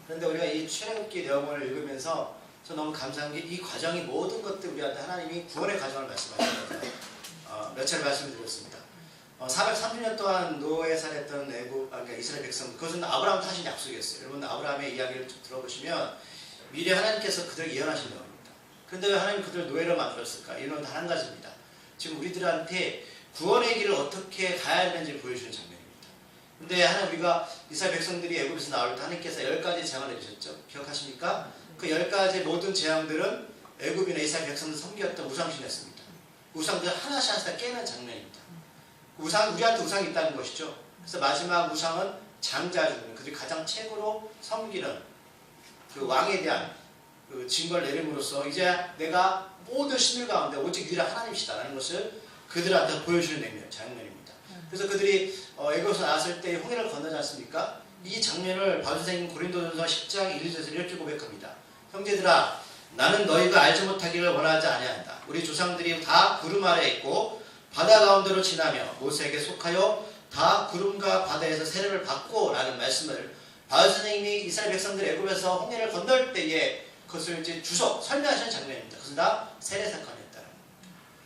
그런데 우리가 이 출애굽기 내용을 읽으면서 저 너무 감사한 게 이 과정이 모든 것들 우리한테 하나님이 구원의 과정을 말씀하셨거든요. 몇 차례 말씀을 드렸습니다. 430년 동안 노예 살았던 그러니까 이스라엘 백성, 그것은 아브라함한테 하신 약속이었어요. 여러분 아브라함의 이야기를 들어보시면 미리 하나님께서 그들을 예언하신 겁니다. 그런데 왜 하나님이 그들을 노예로 만들었을까? 이유는 단 한 가지입니다. 지금 우리들한테 구원의 길을 어떻게 가야 하는지 보여주는 장면입니다. 근데 하나님 우리가 이스라엘 백성들이 애굽에서 나올 때 하나님께서 10가지 재앙을 내리셨죠. 기억하십니까? 그 10가지 모든 재앙들은 애굽이나 이스라엘 백성들 섬겼던 우상신이었습니다. 우상들 하나씩 다 깨는 장면입니다. 우리한테 우상이 있다는 것이죠. 그래서 마지막 우상은 장자주는 그들이 가장 최고로 섬기는 그 왕에 대한 그 징벌을 내림으로써 이제 내가 모든 신들 가운데 오직 유일한 하나님이시다라는 것을 그들한테 보여주는 장면입니다. 그래서 그들이 애굽에서 나왔을 때 홍해를 건너지 않습니까? 이 장면을 바울 선생님 고린도전서 10장 1절에서 이렇게 고백합니다. 형제들아, 나는 너희가 알지 못하기를 원하지 아니한다. 우리 조상들이 다 구름 아래 있고 바다 가운데로 지나며 모세에게 속하여 다 구름과 바다에서 세례를 받고 라는 말씀을 바울 선생님이 이스라엘 백성들 애굽에서 홍해를 건널 때에 그것을 이제 주석 설명하시는 장면입니다. 그것은 다 세례 사건이었다는 겁니다.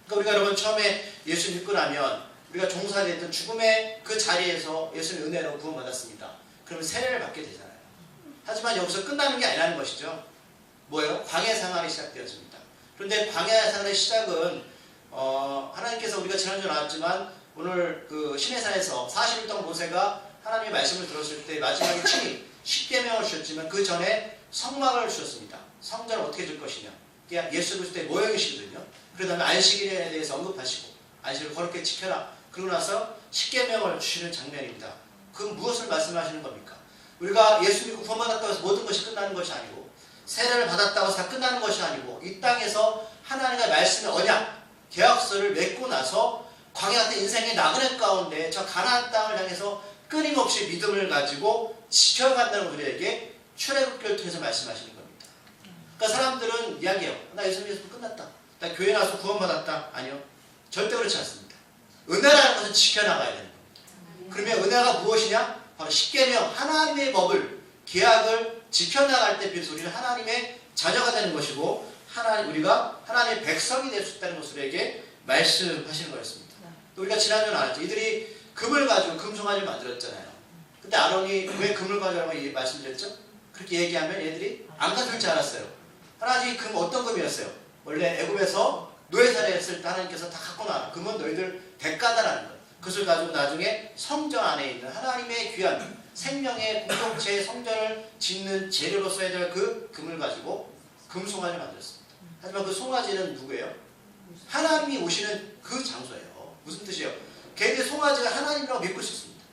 그러니까 우리가 여러분 처음에 예수 믿고 나면 우리가 종사됐던 죽음의 그 자리에서 예수의 은혜로 구원받았습니다. 그러면 세례를 받게 되잖아요. 하지만 여기서 끝나는 게 아니라는 것이죠. 뭐예요? 광야 생활이 시작되었습니다. 그런데 광야 생활의 시작은 하나님께서 우리가 지난주에 나왔지만 오늘 그 시내산에서 40일 동안 모세가 하나님의 말씀을 들었을 때 마지막에 10계명을 주셨지만 그 전에 성막을 주셨습니다. 성전을 어떻게 줄 것이냐. 예수 그리스도의 모형이시거든요. 그 다음에 안식일에 대해서 언급하시고 안식일을 거룩하게 지켜라. 그러고 나서 10계명을 주시는 장면입니다. 그 무엇을 말씀하시는 겁니까? 우리가 예수 믿고 구원받았다고 해서 모든 것이 끝나는 것이 아니고 세례를 받았다고 해서 다 끝나는 것이 아니고 이 땅에서 하나님의 말씀의 언약, 계약서를 맺고 나서 광야 같은 인생의 나그네 가운데 저 가나안 땅을 향해서 끊임없이 믿음을 가지고 지켜간다는 우리에게 출애굽기를 통해서 말씀하시는 겁니다. 그러니까 사람들은 이야기해요. 나 예수 믿어서 끝났다. 나 교회 나와서 구원받았다. 아니요. 절대 그렇지 않습니다. 은혜라는 것은 지켜나가야 되는 겁니다. 그러면 은혜가 무엇이냐? 바로 십계명 하나님의 법을 계약을 지켜나갈 때 비로소 우리는 하나님의 자녀가 되는 것이고 우리가 하나님의 백성이 될 수 있다는 것을 우리에게 말씀하시는 거였습니다. 또 우리가 지난주에 나왔죠. 이들이 금을 가지고 금송아지를 만들었잖아요. 근데 아론이 왜 금을 가져라고 말씀드렸죠? 그렇게 얘기하면 얘들이 안 가져올 줄 알았어요. 하나님 금 어떤 금이었어요? 원래 애굽에서 노예살이 했을 때 하나님께서 다 갖고 나와. 금은 너희들 대가다라는 것. 그것을 가지고 나중에 성전 안에 있는 하나님의 귀한 생명의 공동체의 성전을 짓는 재료로 써야 될 그 금을 가지고 금송아지를 만들었습니다. 하지만 그 송아지는 누구예요? 하나님이 오시는 그 장소예요. 무슨 뜻이에요? 걔들 송아지가 하나님이라고 믿고 있었습니다.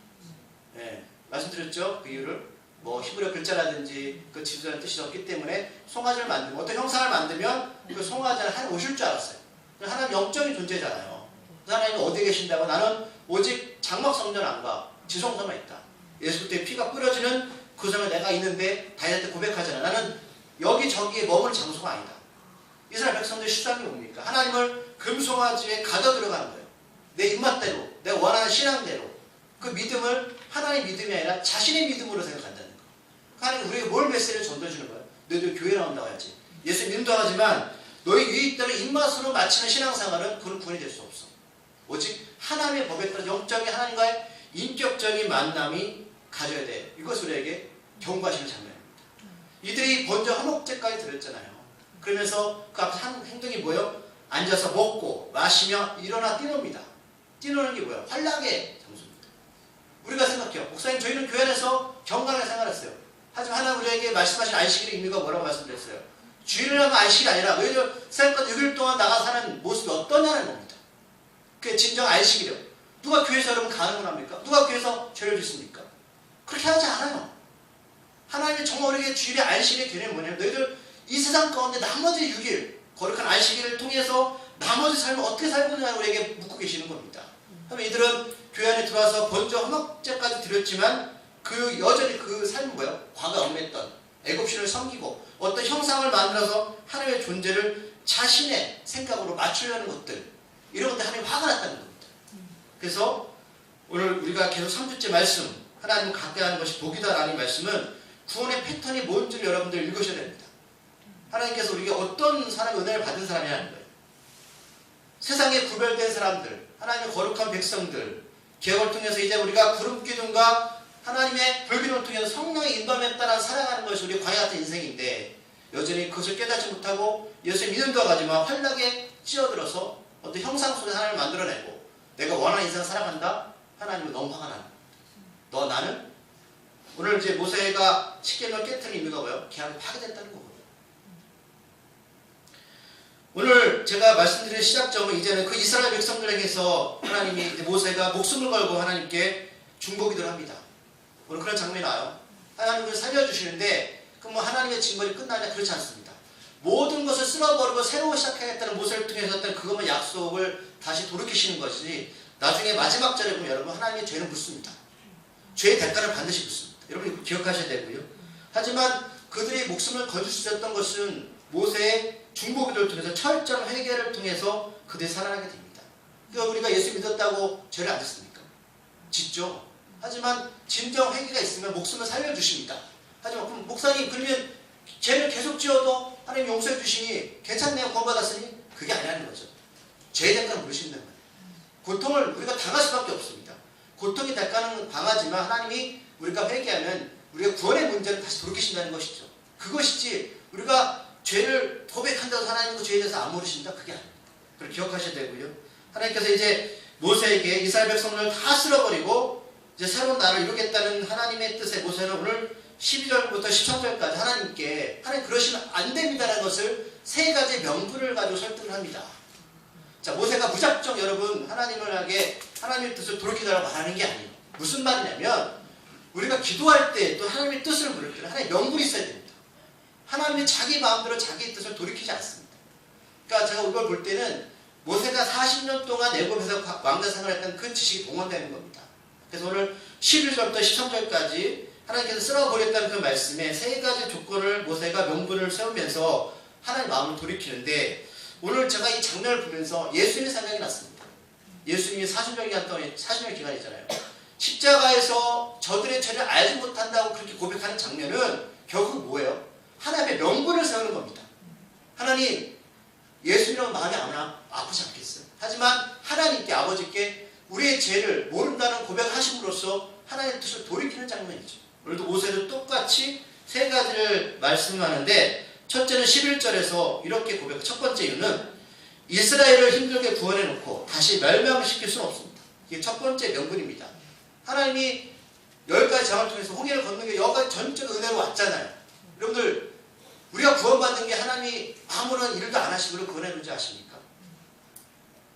네, 말씀드렸죠? 그 이유를 뭐 히브리어 글자라든지 그 지도자는 뜻이 없기 때문에 송아지를 만들면 어떤 형상을 만들면 그 송아지는 하나님 오실 줄 알았어요. 하나님 영적인 존재잖아요. 하나님이 어디에 계신다고? 나는 오직 장막 성전 안 가. 지성소만 있다. 예수 그리스도의 피가 뿌려지는 그 성에 내가 있는데 다윗한테 고백하잖아. 나는 여기저기에 머무는 장소가 아니다. 이스라엘 백성들의 실상이 뭡니까? 하나님을 금송아지에 가져 들어가는 거예요. 내 입맛대로, 내 원하는 신앙대로. 그 믿음을 하나님의 믿음이 아니라 자신의 믿음으로 생각한다는 거. 하나님 우리에게 뭘 메시지를 전도해 주는 거예요? 너희들 교회 나온다고 해야지. 예수 믿음도 하지만 너희 유익대로 입맛으로 마치는 신앙생활은 그런 구원이 될 수 없어. 오직 하나님의 법에 따라 영적인 하나님과의 인격적인 만남이 가져야 돼. 이것을 우리에게 경고하시는 장면입니다. 이들이 먼저 한옥제까지 들었잖아요. 그러면서 그 앞에 한 행동이 뭐예요? 앉아서 먹고 마시며 일어나 뛰놉니다. 뛰노는 게 뭐예요? 환락의 장소입니다. 우리가 생각해요. 목사님 저희는 교회 안에서 경건하게 생활했어요. 하지만 하나님 우리에게 말씀하신 안식일의 의미가 뭐라고 말씀드렸어요? 주일을 하면 안식이 아니라 너희들 생각보다 6일 동안 나가 사는 모습이 어떠냐는 겁니다. 그게 진정 안식이래요. 누가 교회에서 여러분 가능을 합니까? 누가 교회에서 죄를 짓습니까? 그렇게 하지 않아요. 하나님이 정말 우리에게 주일의 안식의 개념이 뭐냐면 너희들 이 세상 가운데 나머지 6일 거룩한 안식일을 통해서 나머지 삶을 어떻게 살고 있느냐고 우리에게 묻고 계시는 겁니다. 그러면 이들은 교회 안에 들어와서 먼저 헌업제까지 드렸지만 그 여전히 그 삶은 뭐예요? 과거에 얽맸던 애굽신을 섬기고 어떤 형상을 만들어서 하나님의 존재를 자신의 생각으로 맞추려는 것들, 이런 것들 하나님이 화가 났다는 겁니다. 그래서 오늘 우리가 계속 3주째 말씀, 하나님 갖게 하는 것이 복이다라는 말씀은 구원의 패턴이 뭔지를 여러분들 읽으셔야 됩니다. 하나님께서 우리가 어떤 사람의 은혜를 받은 사람이라는 거예요. 세상에 구별된 사람들, 하나님의 거룩한 백성들, 개혁을 통해서 이제 우리가 구름기둥과 하나님의 불기둥을 통해서 성령의 인도함에 따라 살아가는 것이 우리 광야 같은 인생인데 여전히 그것을 깨닫지 못하고 예수의 믿음도 가지만 환락에 찌어들어서 어떤 형상 속에 하나님을 만들어내고 내가 원하는 인생을 살아간다? 하나님은 너무 화가 나는 너 나는? 오늘 이제 모세가 십계명을 깨뜨린 이유가 뭐예요? 계약이 파괴됐다는 거거든요. 오늘 제가 말씀드린 시작점은 이제는 그 이스라엘 백성들에게서 하나님이 이제 모세가 목숨을 걸고 하나님께 중보기도를 합니다. 오늘 그런 장면이 나와요. 하나님을 살려주시는데 그럼 뭐 하나님의 징벌이 끝나냐? 그렇지 않습니다. 모든 것을 쓸어버리고 새로 시작하겠다는 모세를 통해서 했던 그것만 약속을 다시 돌이키시는 것이지 나중에 마지막 절에 보면 여러분 하나님의 죄는 묻습니다. 죄의 대가를 반드시 묻습니다. 여러분 기억하셔야 되고요. 하지만 그들이 목숨을 걸줄 수 있었던 것은 모세의 중보기도를 통해서 철저한 회개를 통해서 그들이 살아나게 됩니다. 그러니까 우리가 예수 믿었다고 죄를 안 짓습니까? 짓죠. 하지만 진정 회개가 있으면 목숨을 살려주십니다. 하지만 그럼 목사님 그러면 죄를 계속 지어도 하나님 용서해 주시니 괜찮네요. 구원받았으니 그게 아니라는 거죠. 죄의 대가를 모르신다는 거예요. 고통을 우리가 당할 수밖에 없습니다. 고통의 대가는 강하지만 하나님이 우리가 회개하면 우리가 구원의 문제를 다시 돌이키신다는 것이죠. 그것이지 우리가 죄를 고백한다고 하나님 그 죄에 대해서 안 모르신다? 그게 아닙니다. 그걸 기억하셔야 되고요. 하나님께서 이제 모세에게 이스라엘 백성을 다 쓸어버리고 이제 새로운 나라를 이루겠다는 하나님의 뜻에 모세는 오늘 12절부터 13절까지 하나님께 하나님 그러시면 안 됩니다라는 것을 세 가지 명분을 가지고 설득을 합니다. 자, 모세가 무작정 여러분 하나님의 뜻을 돌이키라고 말하는 게 아니에요. 무슨 말이냐면 우리가 기도할 때 또 하나님의 뜻을 물을 때는 하나님의 명분이 있어야 됩니다. 하나님이 자기 마음대로 자기 뜻을 돌이키지 않습니다. 그러니까 제가 이걸 볼 때는 모세가 40년 동안 애굽에서 왕자 생활을 했던 그 지식이 동원되는 겁니다. 그래서 오늘 11절부터 13절까지 하나님께서 쓸어버렸다는 그 말씀에 세 가지 조건을 모세가 명분을 세우면서 하나님의 마음을 돌이키는데 오늘 제가 이 장면을 보면서 예수님의 생각이 났습니다. 예수님이 40년 기간이잖아요. 십자가에서 저들의 죄를 알지 못한다고 그렇게 고백하는 장면은 결국 뭐예요? 하나님의 명분을 세우는 겁니다. 하나님, 예수님은 마음이 아프지 않겠어요? 하지만 하나님께 아버지께 우리의 죄를 모른다는 고백을 하심으로써 하나님의 뜻을 돌이키는 장면이죠. 오늘도 모세도 똑같이 세 가지를 말씀하는데 첫째는 11절에서 이렇게 고백해요. 첫 번째 이유는 이스라엘을 힘들게 구원해놓고 다시 멸망시킬 수는 없습니다. 이게 첫 번째 명분입니다. 하나님이 10가지 장을 통해서 홍해를 걷는 게 여기까지 전적 은혜로 왔잖아요. 여러분들 우리가 구원받는 게 하나님이 아무런 일도 안 하시고 구원해놓는지 아십니까?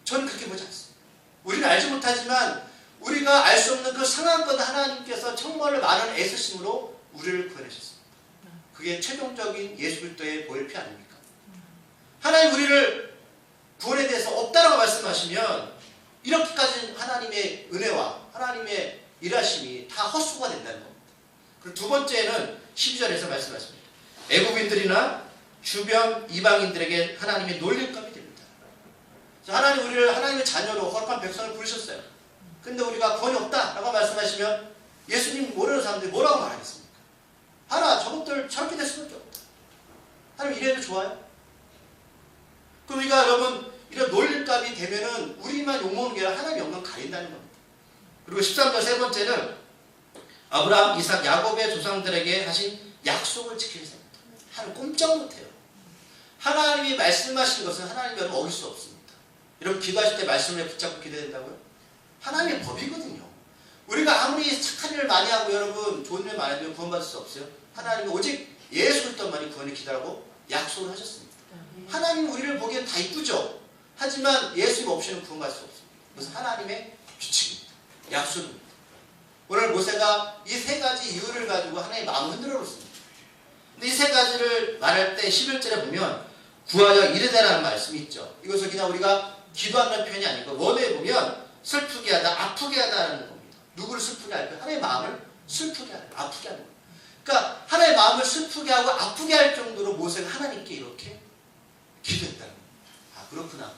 저는 그렇게 보지 않습니다. 우리는 알지 못하지만 우리가 알 수 없는 그 상황보다 하나님께서 정말 많은 애쓰심으로 우리를 구원하셨습니다. 그게 최종적인 예수 그리스도의 보혈피 아닙니까? 하나님 우리를 구원에 대해서 없다라고 말씀하시면 이렇게까지 하나님의 은혜와 하나님의 일하심이 다 헛수가 된다는 겁니다. 그리고 두 번째는 12절에서 말씀하십니다. 애국인들이나 주변 이방인들에게 하나님의 놀림감이 됩니다. 하나님 우리를 하나님의 자녀로 거룩한 백성을 부르셨어요. 근데 우리가 구원이 없다라고 말씀하시면 예수님 모르는 사람들이 뭐라고 말하겠습니까? 하나 저것들 저렇게 될 수밖에 없다. 하나님 이래도 좋아요? 그럼 우리가 여러분 이런 놀림감이 되면은 우리만 욕먹는 게 아니라 하나님 영광 가린다는 겁니다. 그리고 13절 세 번째는 아브라함, 이삭, 야곱의 조상들에게 하신 약속을 지키는 사람입니다. 하나님 꼼짝 못해요. 하나님이 말씀하신 것은 하나님이 여러분 어길 수 없습니다. 여러분 기도하실 때 말씀을 붙잡고 기도해야 된다고요? 하나님의 법이거든요. 우리가 아무리 착한 일을 많이 하고 여러분 좋은 일 많이 하면 구원받을 수 없어요. 하나님이 오직 예수 그리스도만이 구원을 기다라고 약속을 하셨습니다. 하나님 우리를 보기엔 다 이쁘죠. 하지만 예수님 없이는 구원받을 수 없습니다. 그래서 하나님의 규칙입니다. 약속입니다. 오늘 모세가 이 세 가지 이유를 가지고 하나님의 마음을 흔들어 놓습니다. 근데 이 세 가지를 말할 때 11절에 보면 구하여 이르되라는 말씀이 있죠. 이것을 그냥 우리가 기도하는 표현이 아니고 원어에 보면 슬프게 하다, 아프게 하다는 겁니다. 누구를 슬프게 할까? 하나님의 마음을 슬프게 하다, 아프게 하는 겁니다. 그러니까 하나님의 마음을 슬프게 하고 아프게 할 정도로 모세가 하나님께 이렇게 기도했다는 겁니다. 아 그렇구나.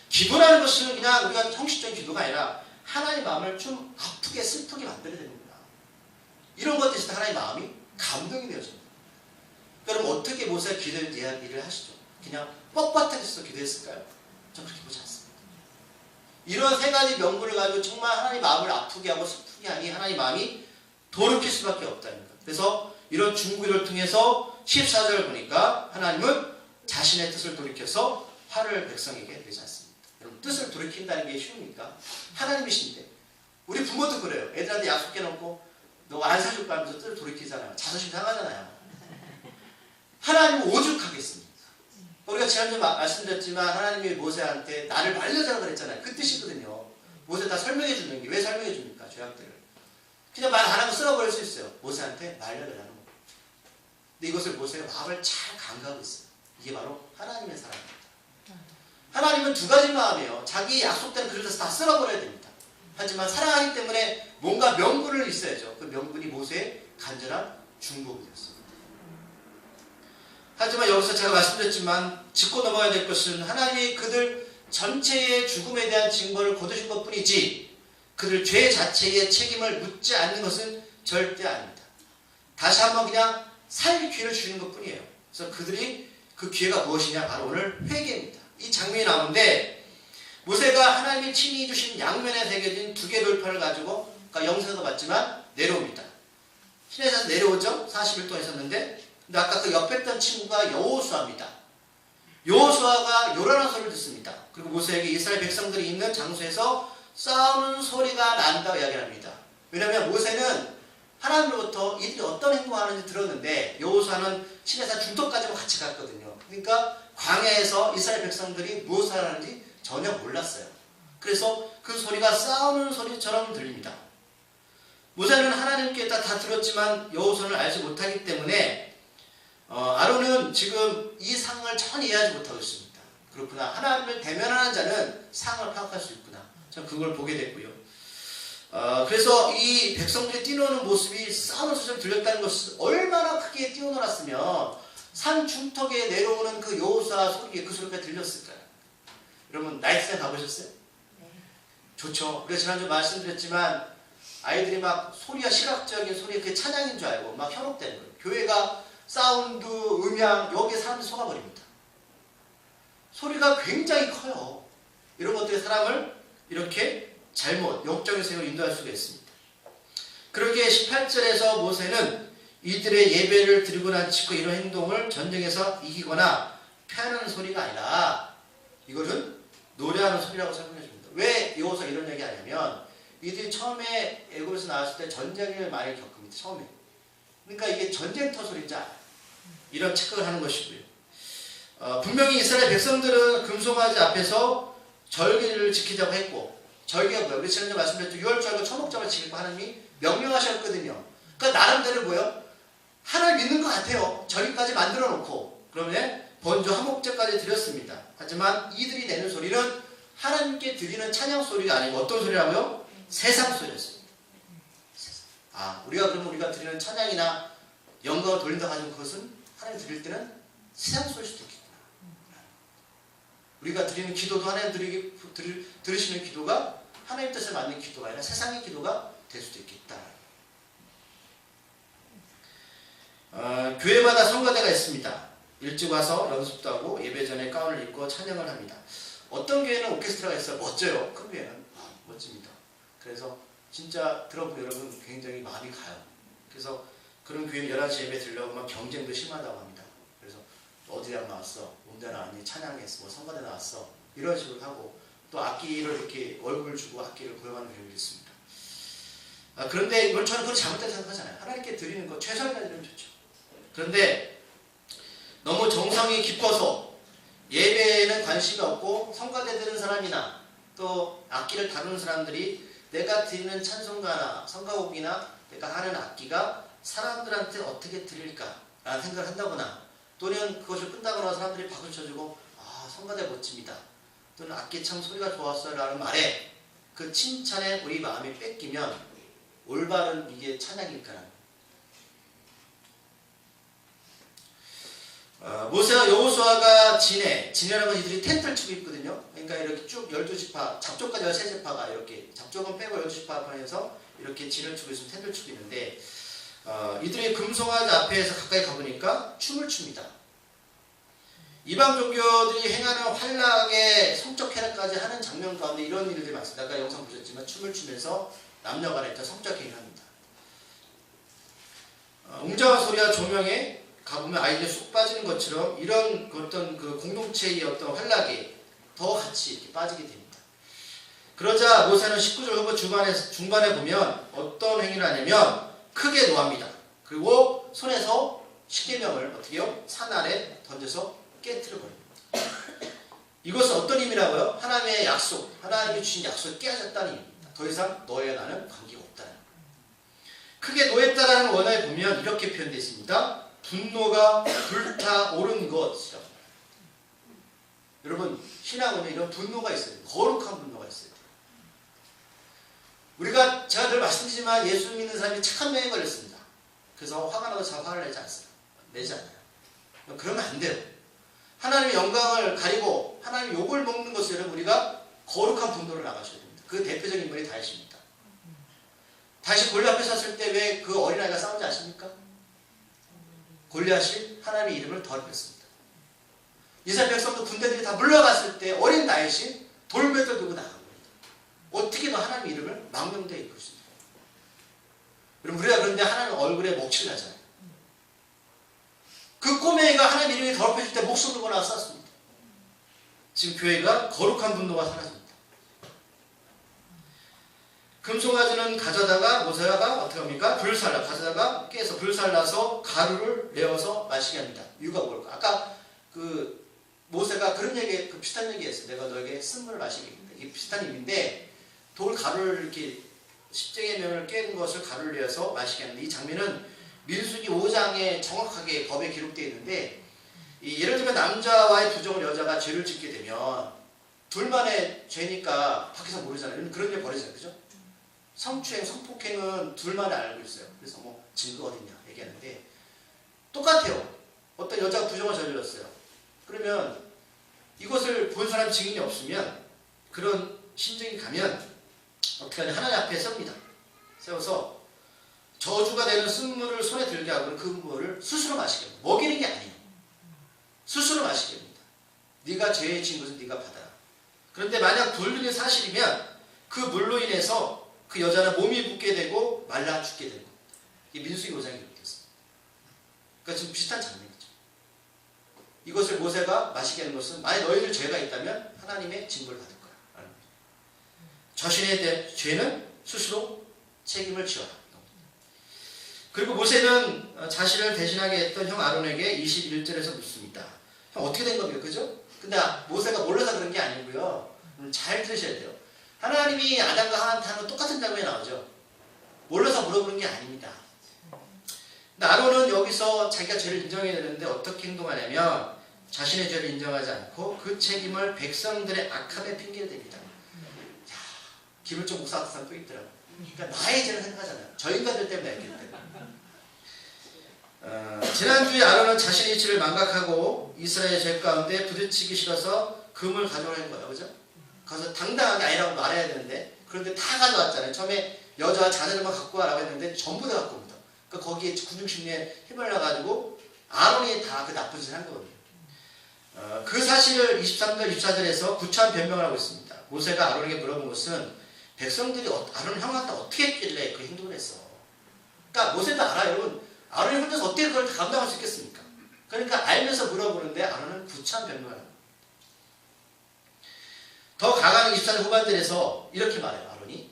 기도라는 것은 그냥 우리가 형식적인 기도가 아니라 하나님의 마음을 좀 아프게 슬프게 만들어야 되는구나. 이런 것도 있을 때 하나님의 마음이 감동이 되어집니다. 그럼 어떻게 모세가 기도의 이야기를 하시죠? 그냥 뻣뻣하게 기도했을까요? 저는 그렇게 보지 않습니다. 이런 세 가지 명분을 가지고 정말 하나님 마음을 아프게 하고 슬프게 하니 하나님 마음이 돌이킬 수밖에 없다는 것. 그래서 이런 중보기도를 통해서 14절을 보니까 하나님은 자신의 뜻을 돌이켜서 화를 백성에게 내지 않습니다. 여러분, 뜻을 돌이킨다는 게 쉬웁니까? 하나님이신데. 우리 부모도 그래요. 애들한테 약속해놓고 너 안 사줄 거 하면서 뜻을 돌이키잖아요. 자존심 상하잖아요. 하나님은 오죽하겠습니다. 우리가 지난주에 말씀드렸지만 하나님이 모세한테 나를 말려자라 그랬잖아요. 그 뜻이거든요. 모세 다 설명해 주는 게 왜 설명해 줍니까? 죄악들을. 그냥 말 안 하고 쓸어버릴 수 있어요. 모세한테 말려라는 거. 근데 이것을 모세가 마음을 잘 간과하고 있어요. 이게 바로 하나님의 사랑입니다. 하나님은 두 가지 마음이에요. 자기 약속된 그릇에서 다 쓸어버려야 됩니다. 하지만 사랑하기 때문에 뭔가 명분을 있어야죠. 그 명분이 모세의 간절한 중보기도였습니다. 하지만 여기서 제가 말씀드렸지만 짚고 넘어가야 될 것은 하나님이 그들 전체의 죽음에 대한 징벌을 거두신 것뿐이지 그들 죄 자체의 책임을 묻지 않는 것은 절대 아닙니다. 다시 한번 그냥 살 기회를 주는 것뿐이에요. 그래서 그들이 그 기회가 무엇이냐? 바로 오늘 회개입니다. 이 장면이 나오는데 모세가 하나님이 친히 주신 양면에 새겨진 두 개의 돌판을 가지고 영상에서 봤지만 내려옵니다. 시내에서 내려오죠? 40일 동안 있었는데 근데 아까 그 옆에 있던 친구가 여호수아입니다. 여호수아가 요란한 소리를 듣습니다. 그리고 모세에게 이스라엘 백성들이 있는 장소에서 싸우는 소리가 난다고 이야기합니다. 왜냐하면 모세는 하나님으로부터 이들이 어떤 행동을 하는지 들었는데 여호수아는 시내산 중턱까지만 같이 갔거든요. 그러니까 광야에서 이스라엘 백성들이 무엇을 하는지 전혀 몰랐어요. 그래서 그 소리가 싸우는 소리처럼 들립니다. 모세는 하나님께 다 들었지만 여호수아는 알지 못하기 때문에 아론은 지금 이 상황을 전혀 이해하지 못하고 있습니다. 그렇구나. 하나님을 대면하는 자는 상황을 파악할 수 있구나. 저는 그걸 보게 됐고요. 그래서 이 백성들이 뛰노는 모습이 싸우는 소리가 들렸다는 것은 얼마나 크게 뛰어놀았으면 산 중턱에 내려오는 그 여호수아 소리에 그 소리가 들렸을까요? 여러분 나이트에 가보셨어요? 네. 좋죠. 우리가 지난주 말씀드렸지만 아이들이 막 소리가 시각적인 소리 그게 찬양인 줄 알고 막 현혹되는 거예요. 교회가 사운드, 음향 여기에 사람들이 속아버립니다. 소리가 굉장히 커요. 이런 것들이 사람을 이렇게 잘못 역적인 생각을 인도할 수가 있습니다. 그러기에 18절에서 모세는 이들의 예배를 드리고 난 직후 이런 행동을 전쟁에서 이기거나 패하는 소리가 아니라 이거는 노래하는 소리라고 설명해 줍니다. 왜 여호수아가 이런 얘기 하냐면 이들이 처음에 애굽에서 나왔을 때 전쟁을 많이 겪습니다. 처음에. 그러니까 이게 전쟁터 소리인지 이런 착각을 하는 것이고요. 분명히 이스라엘 백성들은 금송아지 앞에서 절기를 지키자고 했고 절기가 뭐예요? 우리 지난주에 말씀드렸죠. 6월절과 초목절을 지키고 하나님이 명령하셨거든요. 그러니까 나름대로 뭐예요? 하나님 믿는 것 같아요. 절기까지 만들어 놓고 그러면 번주 화목제까지 드렸습니다. 하지만 이들이 내는 소리는 하나님께 드리는 찬양 소리가 아니고 어떤 소리라고요? 세상 소리였습니다. 우리가 드리는 찬양이나 영광을 돌린다 하는 그것은 하나님 드릴 때는 세상 소리일 수도 있겠구나. 우리가 드리는 기도도 하나님 들으시는 기도가 하나님 뜻에 맞는 기도가 아니라 세상의 기도가 될 수도 있겠다. 교회마다 성가대가 있습니다. 일찍 와서 연습도 하고 예배 전에 가운을 입고 찬양을 합니다. 어떤 교회는 오케스트라가 있어요. 멋져요. 큰 교회는 멋집니다. 그래서 진짜 들어보면 여러분 굉장히 마음이 가요. 그래서 그런 교회 11시 예배 들려오면 경쟁도 심하다고 합니다. 그래서 어디 대학 나왔어? 음대 나왔니? 찬양했어? 뭐 성가대 나왔어? 이런 식으로 하고 또 악기를 이렇게 월급을 주고 악기를 고용하는 경우도 있습니다. 그런데 이걸 저는 그걸 잘못된 생각하잖아요. 하나님께 드리는 거 최선을 다하면 좋죠. 그런데 너무 정성이 깊어서 예배에는 관심이 없고 성가대 드는 사람이나 또 악기를 다루는 사람들이 내가 드리는 찬송가나 성가곡이나 내가 하는 악기가 사람들한테 어떻게 들릴까 라는 생각을 한다거나 또는 그것을 끝나거나 사람들이 박을 쳐주고 성가대 멋집니다. 또는 악기 참 소리가 좋았어요 라는 말에 그 칭찬에 우리 마음이 뺏기면 올바른 이게 찬양일까라는 모세와 여호수아가 진해라는 건 이들이 텐트를 치고 있거든요. 그러니까 이렇게 쭉 12지파, 잡족까지 13지파가 이렇게, 잡족은 빼고 12지파 편에서 이렇게 진을 치고 있으면 텐트를 치고 있는데, 이들이 금송아지 앞에서 가까이 가보니까 춤을 춥니다. 이방 종교들이 행하는 환락의 성적 행위까지 하는 장면 가운데 이런 일들이 많습니다. 아까 영상 보셨지만 춤을 추면서 남녀간에 성적 행위를 합니다. 웅장한 소리와 조명에 가보면 아이들이 쏙 빠지는 것처럼 이런 어떤 그 공동체의 어떤 환락에 더 같이 이렇게 빠지게 됩니다. 그러자 모세는 19절 후보 중반에 보면 어떤 행위를 하냐면 크게 노합니다. 그리고 손에서 십계명을 어떻게 해요? 산 아래 던져서 깨트려 버립니다. 이것은 어떤 의미라고요? 하나님의 약속, 하나님이 주신 약속이 깨어졌다는 의미입니다. 더 이상 너희와 나는 관계가 없다는. 크게 노했다라는 원어에 보면 이렇게 표현되어 있습니다. 분노가 불타오른 것이라고. 여러분, 신앙은 이런 분노가 있어요. 거룩한 분노가 있어요. 우리가 제가 늘 말씀드리지만 예수 믿는 사람이 착한 병에 걸렸습니다. 그래서 화가 나도 잘 화를 내지 않아요. 그러면 안 돼요. 하나님의 영광을 가리고 하나님의 욕을 먹는 것을 여러분 우리가 거룩한 분노를 나가셔야 됩니다. 그 대표적인 인물이 다윗입니다. 다윗이 골리앗 앞에 섰을 때 왜 그 어린아이가 싸운지 아십니까? 골리앗이 하나님의 이름을 더럽혔습니다. 이스라엘 백성도 군대들이 다 물러갔을 때 어린 다윗이 돌매도 들고 나간 겁니다. 어떻게 너 하나님의 이름을 망명되어 이끌 수 있나요? 여러분 우리가 그런데 하나님 얼굴에 목칠 나잖아요. 그 꼬맹이가 하나님 이름이 더럽혀질 때 목숨 걸고 나서 쐈습니다. 지금 교회가 거룩한 분노가 사라집니다. 금송아지는 가져다가 모세가 어떻게 합니까? 가져다가 깨서 불살라서 가루를 내어서 마시게 합니다. 이유가 뭘까? 아까 그 모세가 그런 얘기, 그 비슷한 얘기 했어요. 내가 너에게 쓴물을 마시게 합니다. 이게 비슷한 의미인데 돌 가루를 이렇게 십계명을 깬 것을 가루를 내어서 마시게 하는데 이 장면은 민수기 5장에 정확하게 법에 기록되어 있는데 예를 들면 남자와의 부정을 여자가 죄를 짓게 되면 둘만의 죄니까 밖에서 모르잖아요. 그런 일 버리잖아요. 그죠? 성추행, 성폭행은 둘만이 알고 있어요. 그래서 뭐 증거 어딨냐 얘기하는데 똑같아요. 어떤 여자가 부정을 저질렀어요. 그러면 이것을 본 사람 증인이 없으면 그런 심정이 가면 어떻게 하냐 하나님 앞에 섭니다. 세워서 저주가 되는 쓴물을 손에 들게 하고 그 물을 스스로 마시게 합니다. 먹이는 게 아니에요. 스스로 마시게 합니다. 네가 죄의 진 것은 네가 받아라. 그런데 만약 불륜이 사실이면 그 물로 인해서 그 여자는 몸이 붓게 되고 말라 죽게 되는 겁니다. 이게 민수기 5장에 기록됐습니다. 그러니까 지금 비슷한 장면이죠. 이것을 모세가 마시게 하는 것은 만약 너희들 죄가 있다면 하나님의 징벌을 받을 거야. 라는 거죠. 자신에 대한 죄는 스스로 책임을 지어라. 그리고 모세는 자신을 대신하게 했던 형 아론에게 21절에서 묻습니다. 형 어떻게 된 겁니까? 그죠? 근데 모세가 몰라서 그런 게 아니고요. 잘 들으셔야 돼요. 하나님이 아담과 하와한테 하는 똑같은 장면이 나오죠. 몰라서 물어보는 게 아닙니다. 근데 아론은 여기서 자기가 죄를 인정해야 되는데 어떻게 행동하냐면 자신의 죄를 인정하지 않고 그 책임을 백성들의 악함에 핑계를 댑니다. 야, 기분 좀 무사한 사람 또 있더라고요. 그러니까 나의 죄를 생각하잖아요. 저 인간들 때문에 했기 때문에. 지난주에 아론은 자신의 이치를 망각하고 이스라엘 죄 가운데 부딪히기 싫어서 금을 가져오는 거예요. 그죠? 가서 당당하게 아니라고 말해야 되는데 그런데 다 가져왔잖아요. 처음에 여자와 자녀들만 갖고 와라고 했는데 전부 다 갖고 옵니다. 그러니까 거기에 군중심리에 힘을 내가지고 아론이 다 그 나쁜 짓을 한 거거든요. 그 사실을 23절, 24절에서 구차한 변명을 하고 있습니다. 모세가 아론에게 물어본 것은 백성들이 아론 형한테 어떻게 했길래 그 행동을 했어. 그러니까 모세도 알아요. 여러분 아론이 혼자서 어떻게 그걸 다 감당할 수 있겠습니까? 그러니까 알면서 물어보는데 아론은 구차한 변명을 합니다. 더 강한 24절 후반절에서 이렇게 말해요. 아론이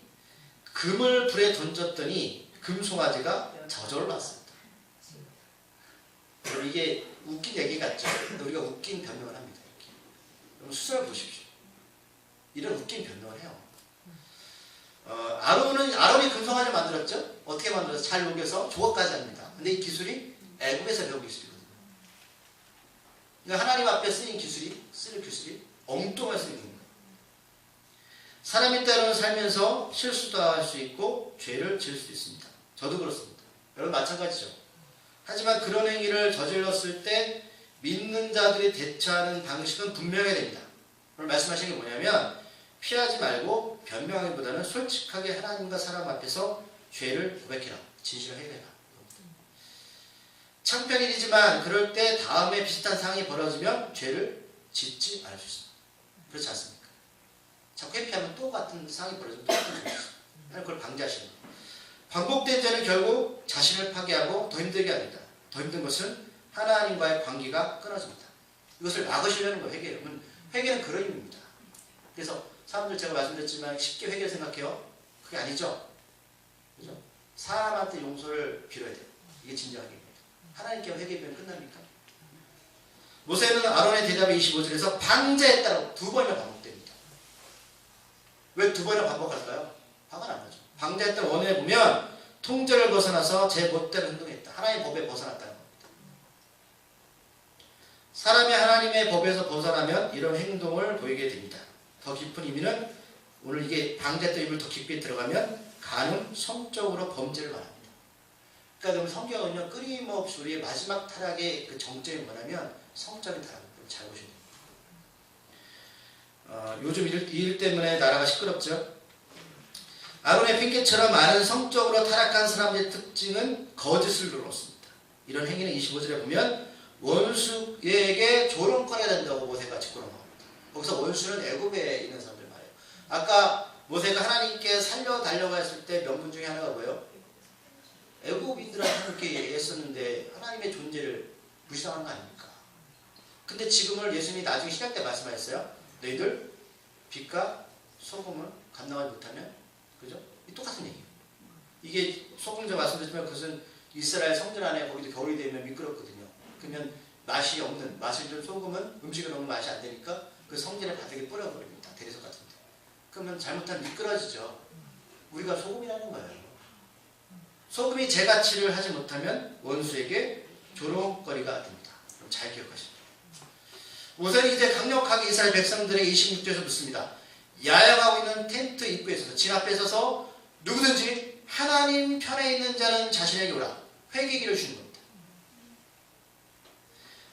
금을 불에 던졌더니 금송아지가 저절로 났습니다. 여러분 이게 웃긴 얘기 같죠? 근데 우리가 웃긴 변명을 합니다. 이렇게. 여러분 수사를 보십시오. 이런 웃긴 변명을 해요. 아론이 금송아지를 만들었죠? 어떻게 만들어서 잘 녹여서 조각까지 합니다. 근데 이 기술이 애국에서 배운 기술이거든요. 그러니까 하나님 앞에 쓰는 기술이 엉뚱한 쓰는 거예요. 사람이 때로는 살면서 실수도 할 수 있고 죄를 지을 수도 있습니다. 저도 그렇습니다. 여러분 마찬가지죠. 하지만 그런 행위를 저질렀을 때 믿는 자들이 대처하는 방식은 분명해야 됩니다. 오늘 말씀하신 게 뭐냐면 피하지 말고 변명하기보다는 솔직하게 하나님과 사람 앞에서 죄를 고백해라. 진실을 해결해라. 창피한 일이지만 그럴 때 다음에 비슷한 상황이 벌어지면 죄를 짓지 않을 수 있습니다. 그렇지 않습니까? 자꾸 회피하면 또 같은 상황이 벌어지면 또 같은 죄를 짓습니다. 하나님 그걸 방지하시는 거예요. 반복된 죄는 결국 자신을 파괴하고 더 힘들게 합니다. 더 힘든 것은 하나님과의 관계가 끊어집니다. 이것을 막으시려는 거예요. 회개는 그런 의미입니다. 그래서 사람들 제가 말씀드렸지만 쉽게 회개를 생각해요. 그게 아니죠. 그죠? 사람한테 용서를 빌어야 돼요. 이게 진정한 회개입니다. 하나님께 회개하면 끝납니까? 모세는 아론의 대답에 25절에서 방자했다고 2번이나 반복됩니다. 왜 2번이나 반복할까요? 화가 난 거죠. 방자했다는 원인에 보면 통제를 벗어나서 제 멋대로 행동했다. 하나님의 법에 벗어났다는 겁니다. 사람이 하나님의 법에서 벗어나면 이런 행동을 보이게 됩니다. 더 깊은 의미는 오늘 이게 방자했던 의미를 더 깊이 들어가면 간음 성적으로 범죄를 말합니다. 그러니까 성경은요 끊임없이 우리의 마지막 타락의 그 정점이 뭐냐면 성적인 타락을 잘 보셔야 됩니다. 요즘 일 때문에 나라가 시끄럽죠. 아론의 핑계처럼 많은 성적으로 타락한 사람들의 특징은 거짓을 늘어놓습니다. 이런 행위는 25절에 보면 원수에게 조롱거려야 된다고 모세가 짚고넘어갑니다. 거기서 원수는 애굽에 있는 사람들 말이에요. 아까 모세가 하나님께 살려달라고 했을 때 명분 중에 하나가 뭐예요? 애굽인들한테 그렇게 했었는데 하나님의 존재를 무시당한 거 아닙니까? 근데 지금은 예수님이 나중에 시작 때 말씀하셨어요. 너희들 빛과 소금을 감당하지 못하면 그죠? 똑같은 얘기예요. 이게 소금 제가 말씀드렸지만 그것은 이스라엘 성전 안에 거기도 겨울이 되면 미끄럽거든요. 그러면 맛이 없는 맛을 준 소금은 음식에 넣으면 맛이 안 되니까 그 성전의 바닥에 뿌려버립니다. 대리석 같은데. 그러면 잘못하면 미끄러지죠. 우리가 소금이라는 거예요. 소금이 제 가치를 하지 못하면 원수에게 조롱거리가 됩니다. 그럼 잘 기억하십시오. 모세는 이제 강력하게 이스라엘 백성들에게 26절에서 묻습니다. 야영하고 있는 텐트 입구에 서서 진 앞에 서서 누구든지 하나님 편에 있는 자는 자신에게 오라. 회개기를 주는 겁니다.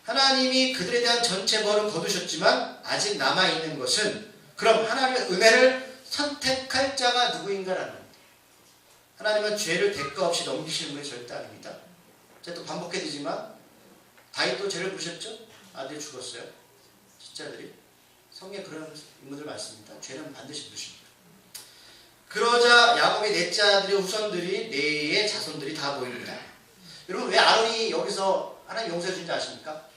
하나님이 그들에 대한 전체 벌을 거두셨지만 아직 남아있는 것은 그럼 하나님의 은혜를 선택할 자가 누구인가라는 겁니다. 하나님은 죄를 대가 없이 넘기시는 분이 절대 아닙니다. 제가 또 반복해드리지만 다윗도 죄를 부르셨죠? 아들이 죽었어요. 진짜들이 성경에 그런 인물들 많습니다. 죄는 반드시 부르십니다. 그러자 야곱의 넷째 아들의 후손들이 레이의 자손들이 다 보입니다. 여러분 왜 아론이 여기서 하나님 용서해 준지 아십니까?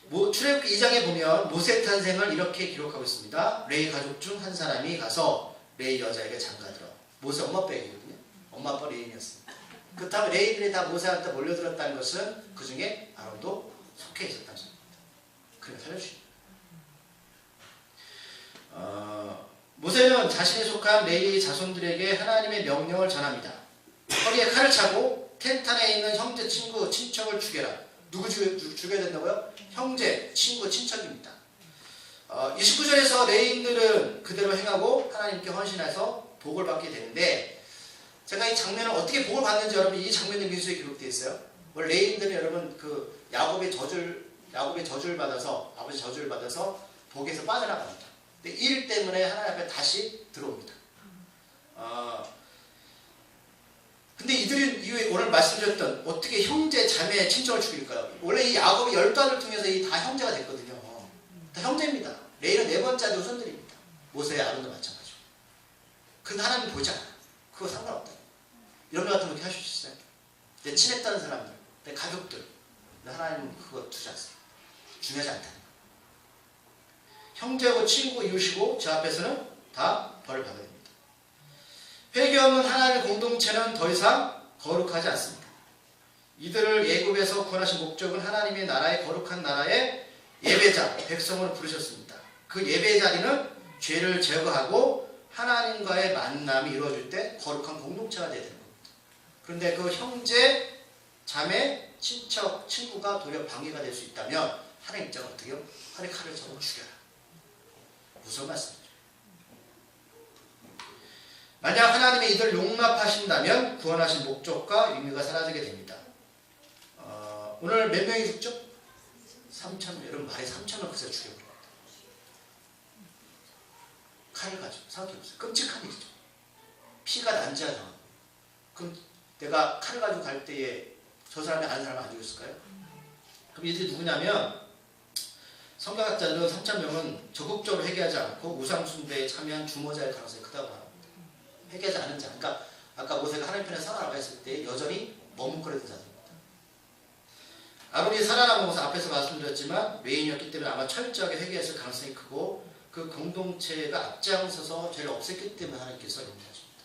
출애굽기 2장에 보면 모세 탄생을 이렇게 기록하고 있습니다. 레이 가족 중 한 사람이 가서 레이 여자에게 장가들어. 모세 엄마 아빠 얘기거든요. 엄마 아빠 레이였습니다. 그렇다면 레이들이 다 모세한테 몰려들었다는 것은 그 중에 아론도 속해 있었다는 소리입니다. 그를 살려주십니다. 모세는 자신에 속한 레이 자손들에게 하나님의 명령을 전합니다. 허리에 칼을 차고 텐트 안에 있는 형제, 친구, 친척을 죽여라. 누구 죽여야 된다고요? 형제, 친구, 친척입니다. 29절에서 레인들은 그대로 행하고 하나님께 헌신해서 복을 받게 되는데 제가 이 장면을 어떻게 복을 받는지 여러분 이 장면이 민수에 기록되어 있어요. 원래 레인들은 여러분 그 야곱의 저주를 받아서 아버지 저주를 받아서 복에서 빠져나갑니다. 근데 이 일 때문에 하나님 앞에 다시 들어옵니다. 근데 이들이 이후에 오늘 말씀드렸던 어떻게 형제, 자매, 친척을 죽일까요? 원래 이 야곱이 12아들을 통해서 이 다 형제가 됐거든요. 다 형제입니다. 레이는 네 번째 아들 후손들입니다. 모세의 아론도 마찬가지고. 근데 하나님 보지 않아요. 그거 상관없다. 이런 것 같으면 이렇게 하실 수 있어요. 내 친했다는 사람들, 내 가족들. 근데 하나님은 그거 두지 않습니다. 중요하지 않다는 거예요. 형제고 친구, 이웃이고 저 앞에서는 다 벌을 받아야 됩니다. 회개 없는 하나님의 공동체는 더 이상 거룩하지 않습니다. 이들을 애굽에서 구원하신 목적은 하나님의 나라의 거룩한 나라의 예배자, 백성으로 부르셨습니다. 그 예배 자리는 죄를 제거하고 하나님과의 만남이 이루어질 때 거룩한 공동체가 되야 되는 겁니다. 그런데 그 형제, 자매, 친척, 친구가 도리어 방해가 될 수 있다면 하나님 입장은 어떻게 해요? 팔에 칼을 차고 죽여라. 무슨 말씀이죠? 만약 하나님이 이들 용납하신다면 구원하신 목적과 의미가 사라지게 됩니다. 오늘 몇 명이 죽죠? 3,000명. 여러분 말에 3,000명 그새 죽여버립니다. 칼을 가지고 생각해보세요. 끔찍한 일이죠. 피가 난지 않아. 그럼 내가 칼을 가지고 갈 때에 저 사람이 아는 사람 안 죽였을까요? 그럼 이들이 누구냐면 성경학자들은 3,000명은 적극적으로 회개하지 않고 우상숭배에 참여한 주모자일 가능성이 크다고 합니다. 회개하지 않은 자. 그러니까 아까 모세가 하나님 편에 살아나가 있을 때 여전히 머뭇거리던 자들입니다. 아론이 살아남은 것은 앞에서 말씀드렸지만 외인이었기 때문에 아마 철저하게 회개했을 가능성이 크고 그 공동체가 앞장서서 죄를 없앴기 때문에 하나님께서 용서하십니다.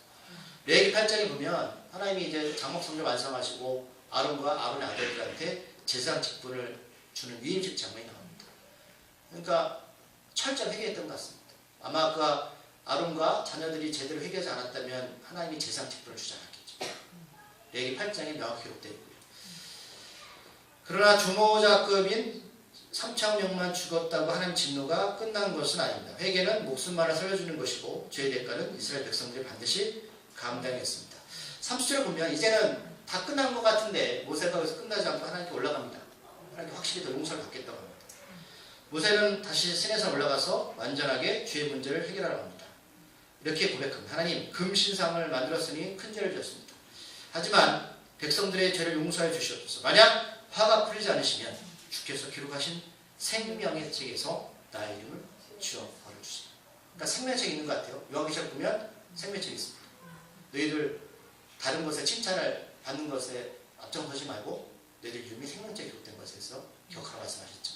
레위기 8장에 보면 하나님이 이제 장막성전 완성하시고 아론과 아론의 아들들한테 제사장 직분을 주는 위임식 장면이 나옵니다. 그러니까 철저히 회개했던 것 같습니다. 아마 그 아론과 자녀들이 제대로 회개하지 않았다면 하나님이 제사장 직분을 주지 않았겠죠. 레위기 8장에 명확히 기록되어 있고요. 그러나 주모자급인 3,000명만 죽었다고 하나님 진노가 끝난 것은 아닙니다. 회개는 목숨만을 살려주는 것이고 죄의 대가는 이스라엘 백성들이 반드시 감당했습니다. 30절을 보면 이제는 다 끝난 것 같은데 모세가 여기서 끝나지 않고 하나님께 올라갑니다. 하나님께 확실히 더 용서를 받겠다고 합니다. 모세는 다시 시내산 올라가서 완전하게 죄의 문제를 해결하러 합니다. 이렇게 고백합니다. 하나님, 금신상을 만들었으니 큰 죄를 지었습니다. 하지만 백성들의 죄를 용서해 주시옵소서. 만약 화가 풀리지 않으시면 주께서 기록하신 생명의 책에서 나의 이름을 지워 버려주세요. 그러니까 생명책이 있는 것 같아요. 요한계시록 보면 생명책이 있습니다. 너희들 다른 것에 칭찬을 받는 것에 앞장서지 말고 너희들 이름이 생명책에 기록된 것에서 기억하라 말씀하셨죠.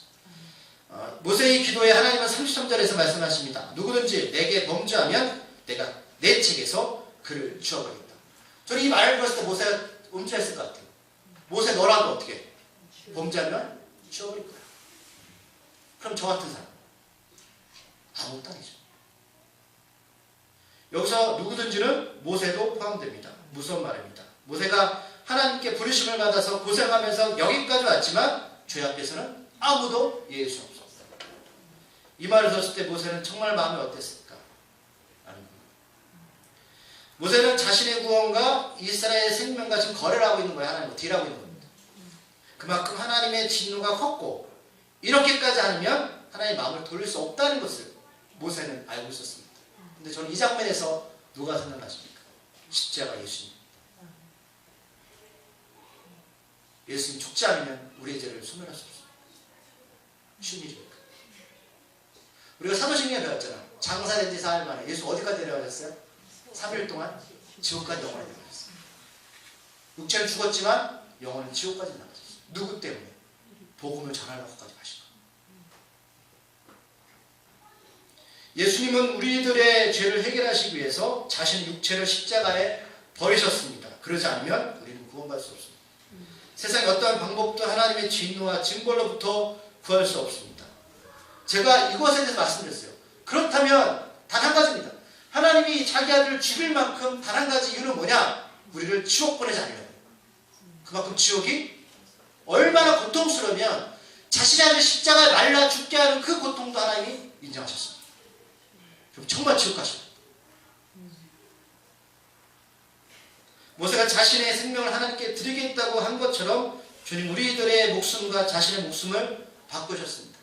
모세의 기도에 하나님은 33절에서 말씀하십니다. 누구든지 내게 범죄하면 내가 내 책에서 그를 지워버린다. 저는 이 말을 들었을 때 모세가 움찔했을 것 같아요. 모세 너라도 어떻게 범죄하면 지워버릴 거야. 그럼 저 같은 사람 아무것도 아니죠. 여기서 누구든지는 모세도 포함됩니다. 무서운 말입니다. 모세가 하나님께 부르심을 받아서 고생하면서 여기까지 왔지만 죄 앞에서는 아무도 이해할 수 없었어요. 이 말을 들었을 때 모세는 정말 마음이 어땠을까? 모세는 자신의 구원과 이스라엘의 생명과 지금 거래를 하고 있는 거예요. 하나님과 딜하고 있는 겁니다. 그만큼 하나님의 진노가 컸고 이렇게까지 않으면 하나님의 마음을 돌릴 수 없다는 것을 모세는 알고 있었습니다. 근데 저는 이 장면에서 누가 생각나십니까? 십자가 예수님. 예수님 죽지 않으면 우리의 죄를 소멸할 수 없습니다. 쉬운 일입니까? 우리가 사도신경에 배웠잖아. 장사된 지 4일 만에 예수 어디까지 데려가셨어요? 3일 동안 지옥까지 영원히 데려가셨어요. 육체는 죽었지만 영혼은 지옥까지 나가셨어요. 누구 때문에? 복음을 전하려고까지 하신 거예요. 예수님은 우리들의 죄를 해결하시기 위해서 자신의 육체를 십자가에 버리셨습니다. 그러지 않으면 우리는 구원받을 수 없습니다. 세상의 어떠한 방법도 하나님의 진노와 징벌로부터 구할 수 없습니다. 제가 이것에 대해서 말씀드렸어요. 그렇다면 단 한 가지입니다. 하나님이 자기 아들을 죽일 만큼 단 한 가지 이유는 뭐냐? 우리를 지옥 보내지 않으려고. 그만큼 지옥이 얼마나 고통스러우면 자신의 아들 십자가에 말라 죽게 하는 그 고통도 하나님이 인정하셨습니다. 그럼 정말 지옥 가십니다. 모세가 자신의 생명을 하나님께 드리겠다고 한 것처럼 주님 우리들의 목숨과 자신의 목숨을 바꾸셨습니다.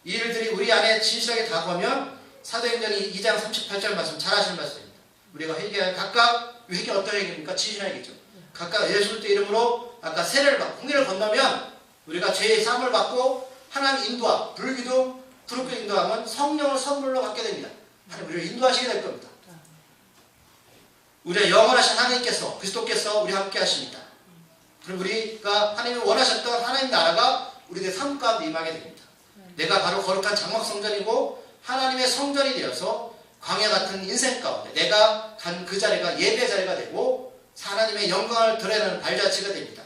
이 일들이 우리 안에 진실하게 다가오면 사도행전 2장 38절 말씀 잘 아시는 말씀입니다. 우리가 회개할 각각 회개 어떤 회개입니까? 진실한 회개죠. 각각 예수 그리스도의 이름으로 아까 세례를 받고 홍해를 건너면 우리가 죄의 사함을 받고 하나님 인도와 불기도 그룹교 인도하면 성령을 선물로 받게 됩니다. 하나님 우리를 인도하시게 될 겁니다. 우리의 영원하신 하나님께서 그리스도께서 우리와 함께 하십니다. 그럼 우리가 하나님이 원하셨던 하나님 나라가 우리의 삶 가운데 임하게 됩니다. 내가 바로 거룩한 장막 성전이고 하나님의 성전이 되어서 광야 같은 인생 가운데 내가 간 그 자리가 예배 자리가 되고 하나님의 영광을 드러내는 발자취가 됩니다.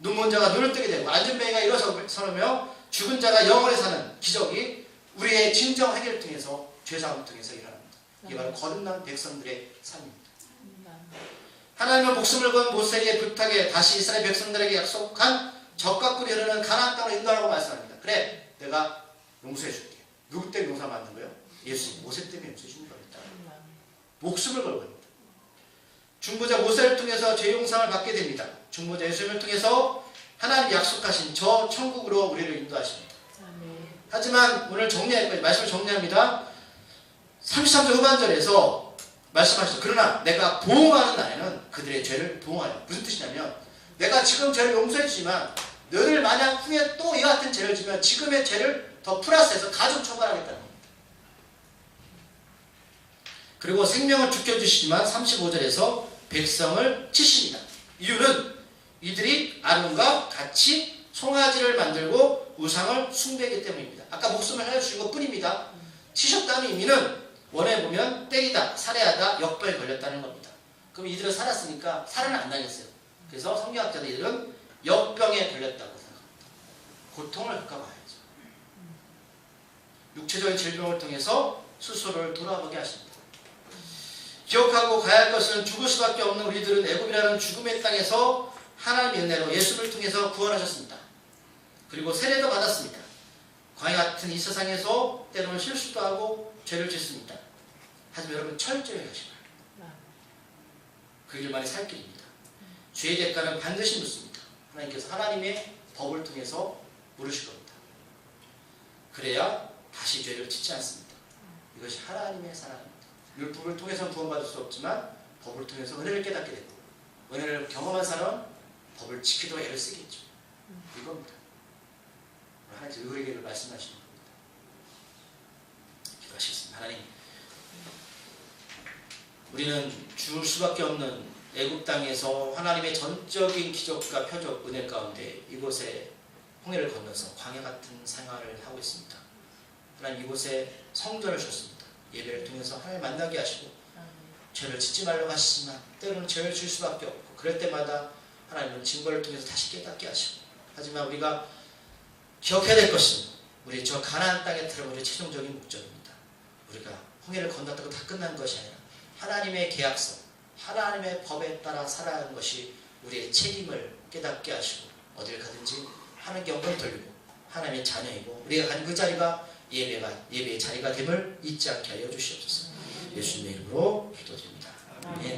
눈먼 자가 눈을 뜨게 되고 앉은 뱅이가 일어서며 죽은 자가 영원히 사는 기적이 우리의 진정 해결을 통해서 죄사함을 통해서 일어납니다. 이게 바로 거듭난 백성들의 삶입니다. 하나님은 목숨을 건 모세의 부탁에 다시 이스라엘 백성들에게 약속한 적과 꿀이 흐르는 가나안 땅으로 인도하라고 말씀합니다. 그래, 내가 용서해 줄게. 누구 때문에 용서하면 안 되는 거예요? 예수님, 모세 때문에 용서해 주는 겁니다. 목숨을 걸고 합니다. 중보자 모세를 통해서 죄 용서를 받게 됩니다. 중보자 예수님을 통해서 하나님 약속하신 저 천국으로 우리를 인도하십니다. 하지만 오늘 정리할 거예요. 말씀을 정리합니다. 33절 후반절에서 말씀하셨죠. 그러나 내가 보응하는 날에는 그들의 죄를 보응하여. 무슨 뜻이냐면 내가 지금 죄를 용서해주지만 너를 만약 후에 또 이와 같은 죄를 지면 지금의 죄를 더 플러스해서 가중 처벌하겠다는 겁니다. 그리고 생명을 죽여주시지만 35절에서 백성을 치십니다. 이유는 이들이 아론과 같이 송아지를 만들고 우상을 숭배하기 때문입니다. 아까 목숨을 살려주신 것 뿐입니다. 치셨다는 의미는 원해 보면 때리다, 살해하다, 역병에 걸렸다는 겁니다. 그럼 이들은 살았으니까 살해는 안 당했어요. 그래서 성경학자들 이들은 역병에 걸렸다고 생각합니다. 고통을 겪어봐야죠. 육체적인 질병을 통해서 스스로를 돌아보게 하십니다. 기억하고 가야 할 것은 죽을 수밖에 없는 우리들은 애굽이라는 죽음의 땅에서 하나님의 은혜로 예수를 통해서 구원하셨습니다. 그리고 세례도 받았습니다. 광야 같은 이 세상에서 때로는 실수도 하고 죄를 짓습니다. 하지만 여러분 철저히 하시라. 그 길만이 살 길입니다. 죄의 대가는 반드시 묻습니다. 하나님께서 하나님의 법을 통해서 물으실 겁니다. 그래야 다시 죄를 짓지 않습니다. 이것이 하나님의 사랑입니다. 율법을 통해서는 구원받을 수 없지만 법을 통해서 은혜를 깨닫게 되고 은혜를 경험한 사람은 법을 지키도록 애를 쓰겠죠. 이겁니다. 하나님께서 우리에게 말씀하시는 겁니다. 기도하시겠습니다. 하나님, 우리는 죽을 수밖에 없는 애굽 땅에서 하나님의 전적인 기적과 표적 은혜 가운데 이곳에 홍해를 건너서 광야 같은 생활을 하고 있습니다. 하나님, 이곳에 성전을 주셨습니다. 예배를 통해서 하나님 만나게 하시고 죄를 짓지 말라고 하시지만 때로는 죄를 질 수밖에 없고 그럴 때마다 하나님은 징벌을 통해서 다시 깨닫게 하시고 하지만 우리가 기억해야 될 것은 우리 저 가나안 땅에 들어가는 최종적인 목적입니다. 우리가 홍해를 건넜다고 다 끝난 것이 아니라 하나님의 계약서, 하나님의 법에 따라 살아야 하는 것이 우리의 책임을 깨닫게 하시고 어딜 가든지 하나님께 영광을 돌리고 하나님의 자녀이고 우리가 간 그 자리가 예배의 자리가 됨을 잊지 않게 하여 주시옵소서. 예수님의 이름으로 기도드립니다. 아멘.